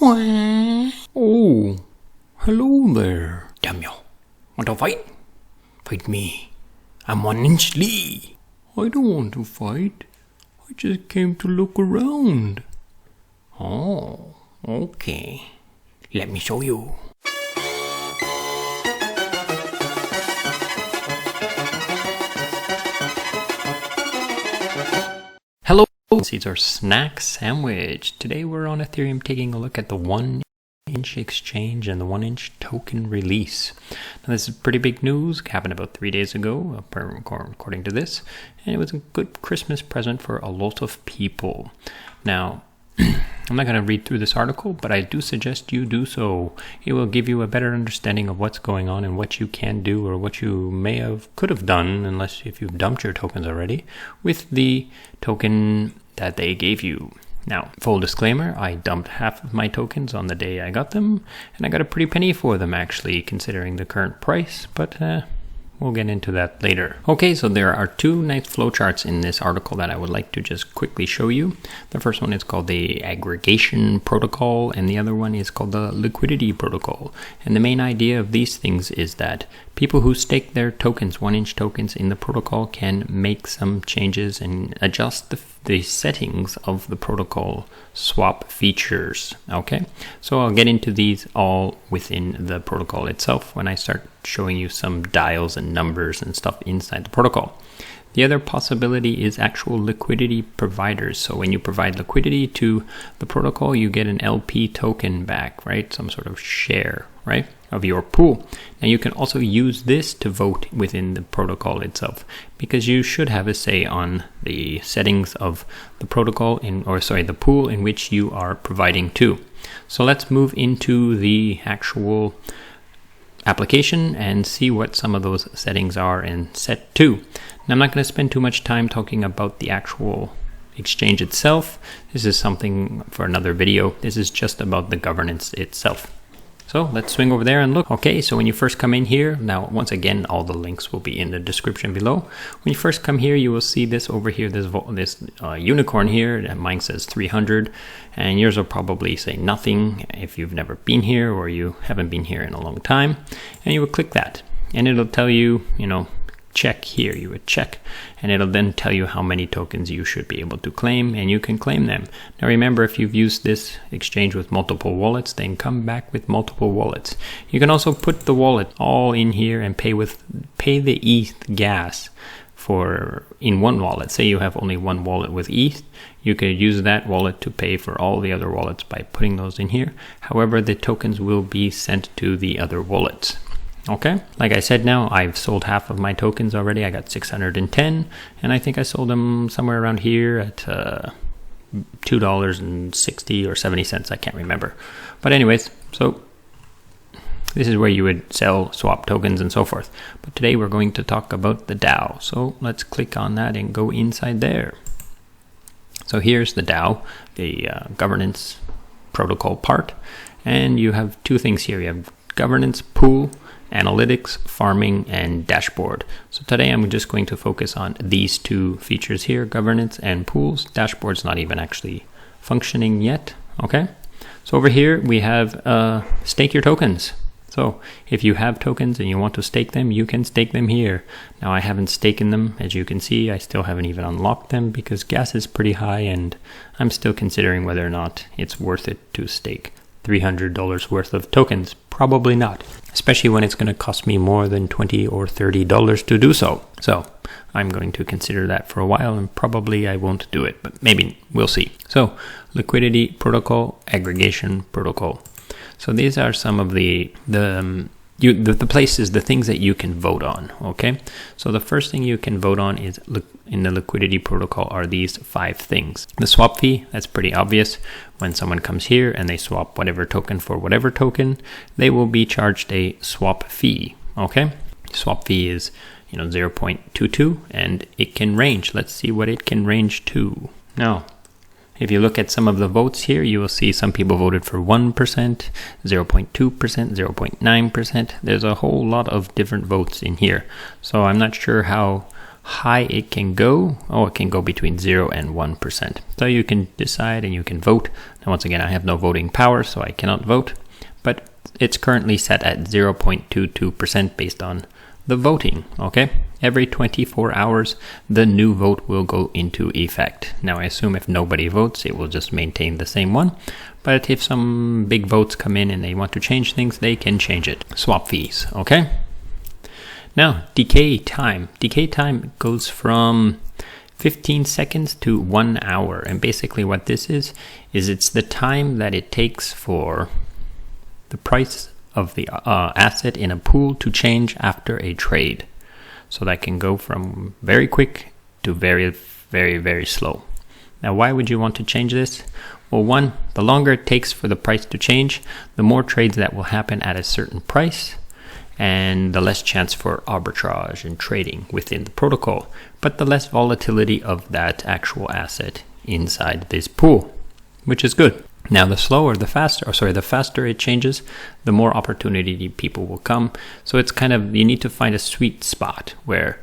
Oh, hello there. Damn you. Want to fight? Fight me. I'm 1-inch Lee. I don't want to fight. I just came to look around. Oh, okay. Let me show you. Hello, this is our snack sandwich. Today we're on Ethereum taking a look at the 1-inch exchange and the 1-inch token release. Now this is pretty big news. It happened about 3 days ago, according to this, and it was a good Christmas present for a lot of people. Now, I'm not going to read through this article, but I do suggest you do so. It will give you a better understanding of what's going on and what you can do or what you could have done, unless if you've dumped your tokens already, with the token that they gave you. Now, full disclaimer, I dumped half of my tokens on the day I got them, and I got a pretty penny for them actually, considering the current price, but we'll get into that later. Okay, so there are two nice flowcharts in this article that I would like to just quickly show you. The first one is called the Aggregation Protocol, and the other one is called the Liquidity Protocol. And the main idea of these things is that people who stake their tokens, 1-inch tokens in the protocol, can make some changes and adjust the settings of the protocol swap features. Okay, so I'll get into these all within the protocol itself when I start showing you some dials and numbers and stuff inside the protocol. The other possibility is actual liquidity providers. So when you provide liquidity to the protocol, you get an LP token back, right? Some sort of share, right, of your pool. Now you can also use this to vote within the protocol itself, because you should have a say on the settings of the protocol the pool in which you are providing to. So let's move into the actual application and see what some of those settings are and set to. Now, I'm not going to spend too much time talking about the actual exchange itself. This is something for another video. This is just about the governance itself. So let's swing over there and look. Okay, so when you first come in here, now once again, all the links will be in the description below. When you first come here, you will see this over here, this unicorn here. Mine says 300, and yours will probably say nothing if you've never been here or you haven't been here in a long time. And you would click that, and it'll tell you, check here. You would check, and it'll then tell you how many tokens you should be able to claim, and you can claim them. Now remember, if you've used this exchange with multiple wallets, then come back with multiple wallets. You can also put the wallet all in here and pay the ETH gas in one wallet. Say you have only one wallet with ETH, you could use that wallet to pay for all the other wallets by putting those in here. However, the tokens will be sent to the other wallets. Okay, like I said, now I've sold half of my tokens already. I got 610, and I think I sold them somewhere around here at $2.60 or 70 cents. I can't remember. But anyways, so this is where you would sell, swap tokens and so forth. But today we're going to talk about the DAO. So let's click on that and go inside there. So here's the DAO, the governance protocol part. And you have two things here. You have governance, pool, analytics, farming, and dashboard. So today I'm just going to focus on these two features here, governance and pools. Dashboard's not even actually functioning yet. Okay, so over here we have stake your tokens. So if you have tokens and you want to stake them, you can stake them here. Now I haven't staken them, as you can see. I still haven't even unlocked them because gas is pretty high, and I'm still considering whether or not it's worth it to stake $300 worth of tokens. Probably not, especially when it's going to cost me more than $20 or $30 to do so. So I'm going to consider that for a while, and probably I won't do it, but maybe we'll see. So liquidity protocol, aggregation protocol. So these are some of the places, the things that you can vote on. Okay, so the first thing you can vote on is in the liquidity protocol are these 5 things. The swap fee, that's pretty obvious. When someone comes here and they swap whatever token for whatever token, they will be charged a swap fee. Okay, swap fee is 0.22, and it can range. Let's see what it can range to. Now, if you look at some of the votes here, you will see some people voted for 1%, 0.2%, 0.9%. There's a whole lot of different votes in here. So I'm not sure how high it can go. Oh, it can go between 0 and 1%. So you can decide and you can vote. Now, once again, I have no voting power, so I cannot vote, but it's currently set at 0.22% based on the voting, okay? Every 24 hours, the new vote will go into effect. Now, I assume if nobody votes, it will just maintain the same one. But if some big votes come in and they want to change things, they can change it. Swap fees, okay? Now, decay time. Decay time goes from 15 seconds to 1 hour. And basically what this is it's the time that it takes for the price of the asset in a pool to change after a trade. So that can go from very quick to very, very, very slow. Now, why would you want to change this? Well, one, the longer it takes for the price to change, the more trades that will happen at a certain price, and the less chance for arbitrage and trading within the protocol, but the less volatility of that actual asset inside this pool, which is good. Now, the faster it changes, the more opportunity people will come. So it's kind of, you need to find a sweet spot where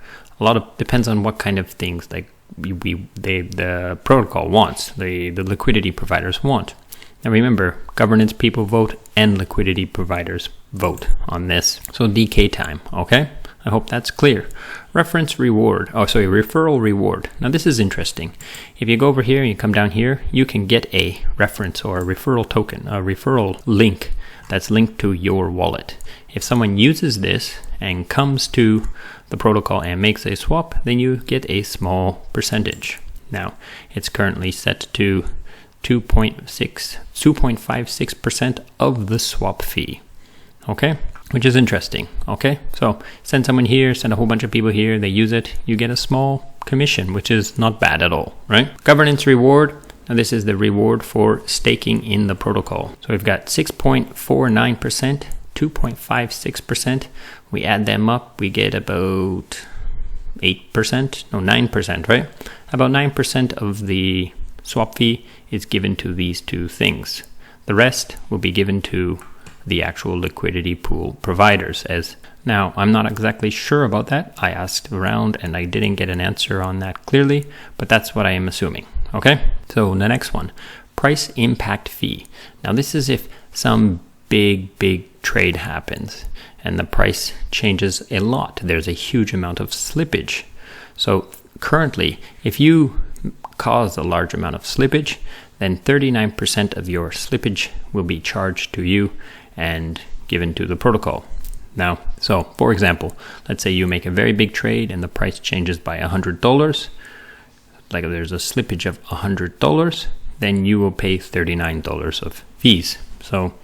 depends on what kind of things like the protocol wants, the liquidity providers want. Now remember, governance people vote and liquidity providers vote on this. So decay time, okay? I hope that's clear. Referral reward. Now this is interesting. If you go over here and you come down here, you can get a reference or a referral token, a referral link that's linked to your wallet. If someone uses this and comes to the protocol and makes a swap, then you get a small percentage. Now, it's currently set to 2.56% of the swap fee. Okay? Which is interesting. Okay? So send someone here, send a whole bunch of people here, they use it, you get a small commission, which is not bad at all, right? Governance reward. Now this is the reward for staking in the protocol. So we've got 6.49%, 2.56%. We add them up, we get about 9%, right? About 9% of the swap fee is given to these two things. The rest will be given to the actual liquidity pool providers. Now, I'm not exactly sure about that. I asked around and I didn't get an answer on that clearly, but that's what I am assuming. Okay, so the next one, price impact fee. Now this is if some big trade happens and the price changes a lot. There's a huge amount of slippage. So currently, if you cause a large amount of slippage, then 39% of your slippage will be charged to you and given to the protocol. Now, so for example, let's say you make a very big trade and the price changes by $100. Like if there's a slippage of $100, then you will pay $39 of fees. So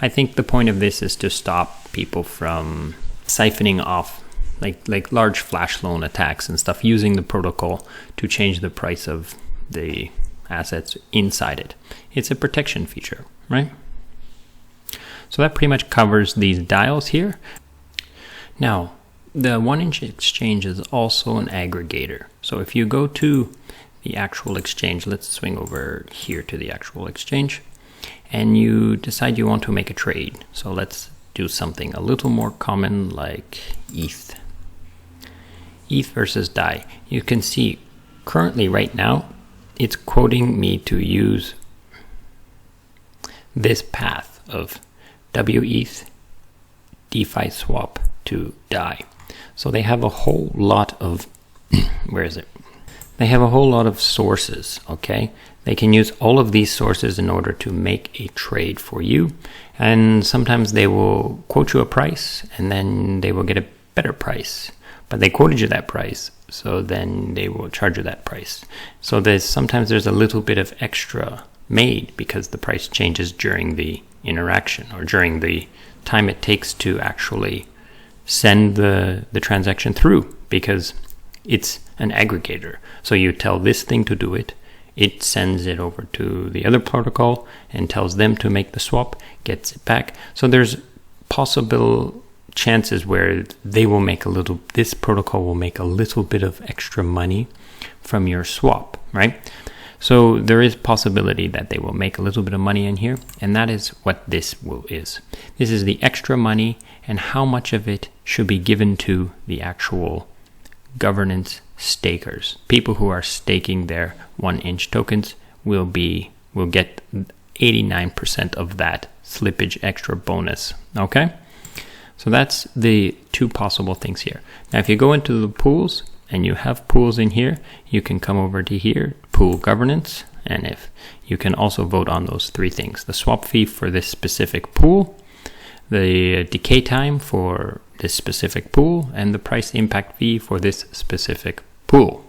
I think the point of this is to stop people from siphoning off like large flash loan attacks and stuff, using the protocol to change the price of the assets inside it. It's a protection feature, right? So that pretty much covers these dials here. Now, the 1inch exchange is also an aggregator. So if you go to the actual exchange, let's swing over here to the actual exchange, and you decide you want to make a trade. So let's do something a little more common like ETH. ETH versus DAI. You can see currently right now, it's quoting me to use this path of WETH DeFi swap to DAI. So they have a whole lot of, where is it? They have a whole lot of sources, okay? They can use all of these sources in order to make a trade for you. And sometimes they will quote you a price and then they will get a better price. But they quoted you that price, so then they will charge you that price. So sometimes there's a little bit of extra made because the price changes during the interaction or during the time it takes to actually send the transaction through, because it's an aggregator. So you tell this thing to do it, it sends it over to the other protocol and tells them to make the swap, gets it back. So there's possible chances where this protocol will make a little bit of extra money from your swap, right? So there is possibility that they will make a little bit of money in here, and that is what this is. This is the extra money and how much of it should be given to the actual governance stakers. People who are staking their 1-inch tokens will get 89% of that slippage extra bonus. Okay, so that's the two possible things here. Now if you go into the pools and you have pools in here, you can come over to here, pool governance, and if you can also vote on those three things: the swap fee for this specific pool, the decay time for this specific pool, and the price impact fee for this specific pool.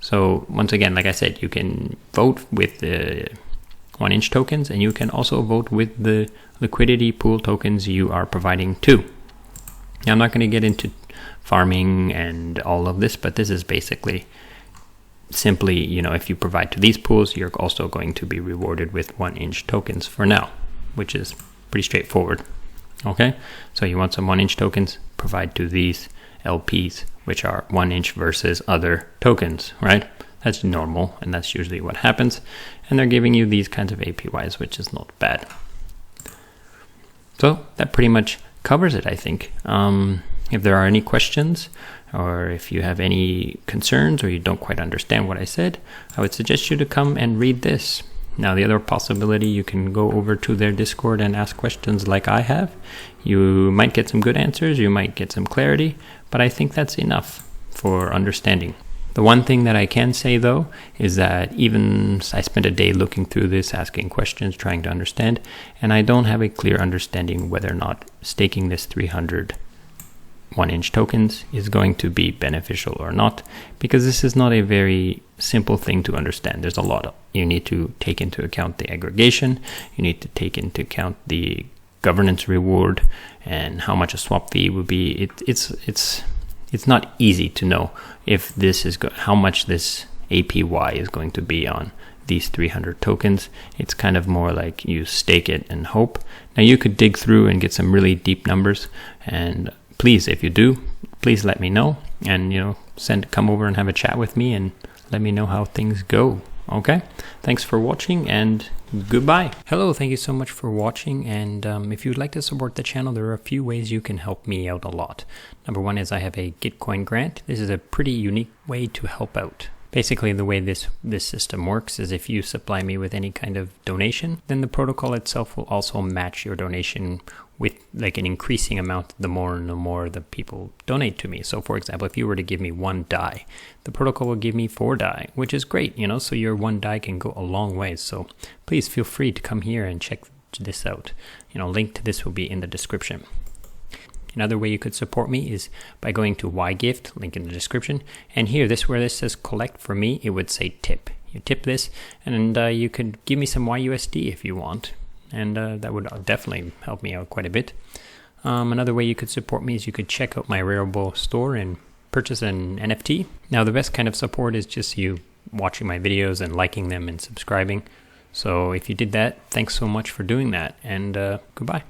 So once again, like I said, you can vote with the 1-inch tokens, and you can also vote with the liquidity pool tokens you are providing too. Now, I'm not going to get into farming and all of this, but this is basically simply, if you provide to these pools, you're also going to be rewarded with 1-inch tokens for now, which is pretty straightforward. Okay, so you want some 1-inch tokens, provide to these LPs, which are 1-inch versus other tokens, right? That's normal, and that's usually what happens. And they're giving you these kinds of APYs, which is not bad. So that pretty much covers it, I think. If there are any questions, or if you have any concerns, or you don't quite understand what I said, I would suggest you to come and read this. Now, the other possibility, you can go over to their Discord and ask questions like I have. You might get some good answers, you might get some clarity, but I think that's enough for understanding. The one thing that I can say, though, is that even I spent a day looking through this, asking questions, trying to understand, and I don't have a clear understanding whether or not staking this 300 1-inch tokens is going to be beneficial or not, because this is not a very simple thing to understand. There's a lot you need to take into account: the aggregation, you need to take into account the governance reward, and how much a swap fee would be. It's not easy to know if this is how much this APY is going to be on these 300 tokens. It's kind of more like you stake it and hope. Now you could dig through and get some really deep numbers, and please, if you do, please let me know, and come over and have a chat with me and let me know how things go. Okay, thanks for watching, and goodbye. Hello, thank you so much for watching, and if you'd like to support the channel, there are a few ways you can help me out a lot. Number one is I have a Gitcoin grant. This is a pretty unique way to help out. Basically, the way this system works is if you supply me with any kind of donation, then the protocol itself will also match your donation with like an increasing amount the more the people donate to me. So for example, if you were to give me 1 DAI, the protocol will give me 4 DAI, which is great, so your 1 DAI can go a long way. So please feel free to come here and check this out. Link to this will be in the description. Another way you could support me is by going to YGift, link in the description. And here, where this says collect, for me, it would say tip. You tip this, and you could give me some YUSD if you want. And that would definitely help me out quite a bit. Another way you could support me is you could check out my Rarible store and purchase an NFT. Now, the best kind of support is just you watching my videos and liking them and subscribing. So if you did that, thanks so much for doing that, and goodbye.